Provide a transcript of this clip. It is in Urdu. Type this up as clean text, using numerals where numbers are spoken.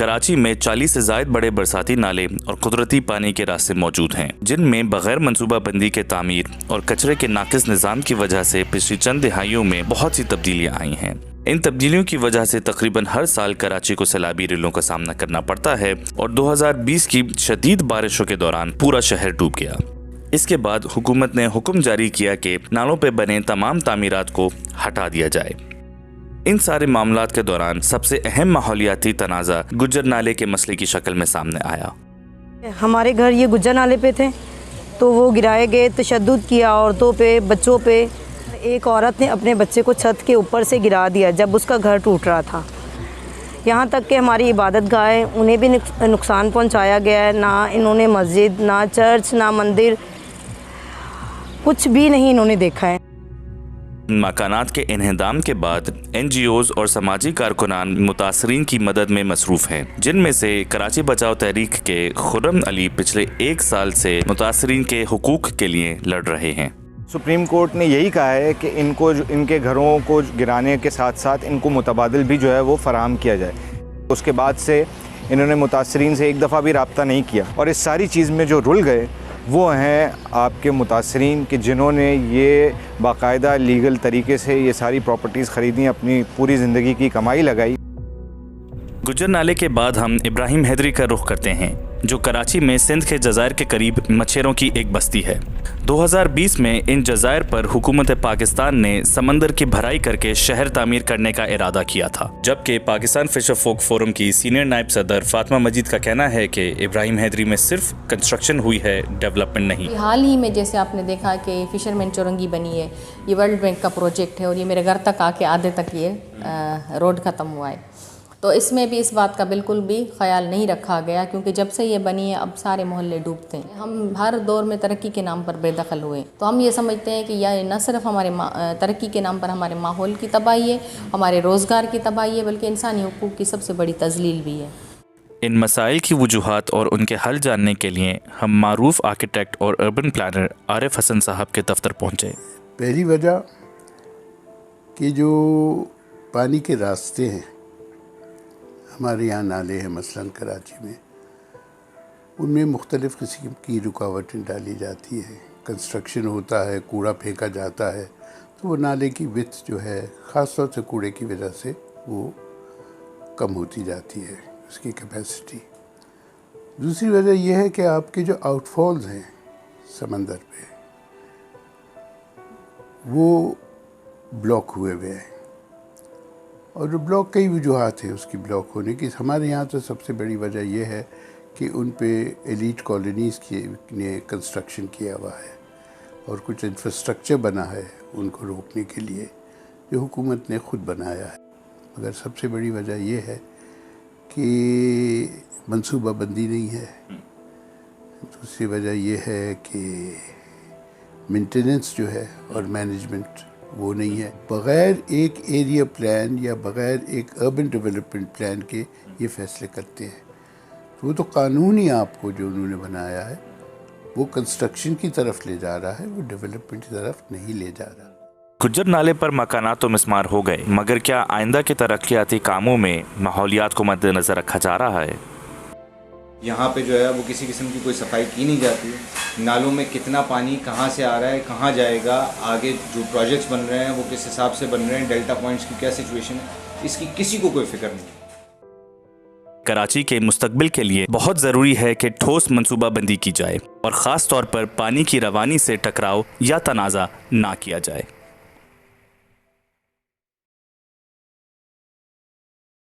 کراچی میں 40 سے زائد بڑے برساتی نالے اور قدرتی پانی کے راستے موجود ہیں، جن میں بغیر منصوبہ بندی کے تعمیر اور کچرے کے ناقص نظام کی وجہ سے پچھلی چند دہائیوں میں بہت سی تبدیلیاں آئی ہیں۔ ان تبدیلیوں کی وجہ سے تقریباً ہر سال کراچی کو سیلابی ریلوں کا سامنا کرنا پڑتا ہے اور 2020 کی شدید بارشوں کے دوران پورا شہر ڈوب گیا۔ اس کے بعد حکومت نے حکم جاری کیا کہ نالوں پہ بنے تمام تعمیرات کو ہٹا دیا جائے۔ ان سارے معاملات کے دوران سب سے اہم ماحولیاتی تنازع گجر نالے کے مسئلے کی شکل میں سامنے آیا۔ ہمارے گھر یہ گجر نالے پہ تھے تو وہ گرائے گئے، تشدد کیا عورتوں پہ، بچوں پہ۔ ایک عورت نے اپنے بچے کو چھت کے اوپر سے گرا دیا جب اس کا گھر ٹوٹ رہا تھا۔ یہاں تک کہ ہماری عبادت گاہیں انہیں بھی نقصان پہنچایا گیا ہے۔ نہ انہوں نے مسجد، نہ چرچ، نہ مندر، کچھ بھی نہیں انہوں نے دیکھا ہے۔ مکانات کے انہدام کے بعد NGOز اور سماجی کارکنان متاثرین کی مدد میں مصروف ہیں، جن میں سے کراچی بچاؤ تحریک کے خرم علی پچھلے 1 سال سے متاثرین کے حقوق کے لیے لڑ رہے ہیں۔ سپریم کورٹ نے یہی کہا ہے کہ ان کے گھروں کو گرانے کے ساتھ ساتھ ان کو متبادل بھی جو ہے وہ فراہم کیا جائے۔ اس کے بعد سے انہوں نے متاثرین سے ایک دفعہ بھی رابطہ نہیں کیا، اور اس ساری چیز میں جو رل گئے وہ ہیں آپ کے متاثرین کہ جنہوں نے یہ باقاعدہ لیگل طریقے سے یہ ساری پراپرٹیز خریدیں، اپنی پوری زندگی کی کمائی لگائی۔ گجر نالے کے بعد ہم ابراہیم حیدری کا رخ کرتے ہیں، جو کراچی میں سندھ کے جزائر کے قریب مچھیروں کی ایک بستی ہے۔ 2020 میں ان جزائر پر حکومت پاکستان نے سمندر کی بھرائی کر کے شہر تعمیر کرنے کا ارادہ کیا تھا، جبکہ پاکستان فشر فوک فورم کی سینئر نائب صدر فاطمہ مجید کا کہنا ہے کہ ابراہیم حیدری میں صرف کنسٹرکشن ہوئی ہے، ڈیولپمنٹ نہیں۔ حال ہی میں جیسے آپ نے دیکھا کہ فشرمین چورنگی بنی ہے، یہ ورلڈ بینک کا پروجیکٹ ہے، اور یہ میرے گھر تک آ کے آدھے تک یہ روڈ ختم ہوا ہے۔ تو اس میں بھی اس بات کا بالکل بھی خیال نہیں رکھا گیا، کیونکہ جب سے یہ بنی ہے اب سارے محلے ڈوبتے ہیں۔ ہم ہر دور میں ترقی کے نام پر بے دخل ہوئے، تو ہم یہ سمجھتے ہیں کہ یہ نہ صرف ہمارے ترقی کے نام پر ہمارے ماحول کی تباہی ہے، ہمارے روزگار کی تباہی ہے، بلکہ انسانی حقوق کی سب سے بڑی تذلیل بھی ہے۔ ان مسائل کی وجوہات اور ان کے حل جاننے کے لیے ہم معروف آرکیٹیکٹ اور اربن پلانر عارف حسن صاحب کے دفتر پہنچے۔ پہلی وجہ کہ جو پانی کے راستے ہیں، ہمارے یہاں نالے ہیں مثلاً کراچی میں، ان میں مختلف قسم کی رکاوٹیں ڈالی جاتی ہیں۔ کنسٹرکشن ہوتا ہے، کوڑا پھینکا جاتا ہے، تو وہ نالے کی وڈتھ جو ہے خاص طور سے کوڑے کی وجہ سے وہ کم ہوتی جاتی ہے، اس کی کیپیسٹی۔ دوسری وجہ یہ ہے کہ آپ کے جو آؤٹ فالز ہیں سمندر پہ، وہ بلاک ہوئے ہوئے ہیں، اور جو بلاک کئی وجوہات ہیں اس کی بلاک ہونے کی۔ ہمارے یہاں تو سب سے بڑی وجہ یہ ہے کہ ان پہ ایلیٹ کالونیز نے کنسٹرکشن کیا ہوا ہے، اور کچھ انفراسٹرکچر بنا ہے ان کو روکنے کے لیے، جو حکومت نے خود بنایا ہے۔ مگر سب سے بڑی وجہ یہ ہے کہ منصوبہ بندی نہیں ہے۔ دوسری وجہ یہ ہے کہ مینٹیننس جو ہے اور مینجمنٹ وہ نہیں ہے۔ بغیر ایک ایریا پلان یا بغیر ایک اربن ڈیولپمنٹ پلان کے یہ فیصلے کرتے ہیں، تو وہ تو قانون ہی آپ کو جو انہوں نے بنایا ہے وہ کنسٹرکشن کی طرف لے جا رہا ہے، وہ ڈیولپمنٹ کی طرف نہیں لے جا رہا۔ گجر نالے پر مکانات تو مسمار ہو گئے، مگر کیا آئندہ کے ترقیاتی کاموں میں ماحولیات کو مد نظر رکھا جا رہا ہے؟ یہاں پہ جو ہے وہ کسی قسم کی کوئی صفائی کی نہیں جاتی۔ نالوں میں کتنا پانی کہاں سے آ رہا ہے، کہاں جائے گا، آگے جو پروجیکٹس بن رہے ہیں وہ کس حساب سے بن رہے ہیں، ڈیلٹا پوائنٹس کی کیا سچویشن ہے، اس کی کسی کو کوئی فکر نہیں۔ کراچی کے مستقبل کے لیے بہت ضروری ہے کہ ٹھوس منصوبہ بندی کی جائے، اور خاص طور پر پانی کی روانی سے ٹکراؤ یا تنازع نہ کیا جائے۔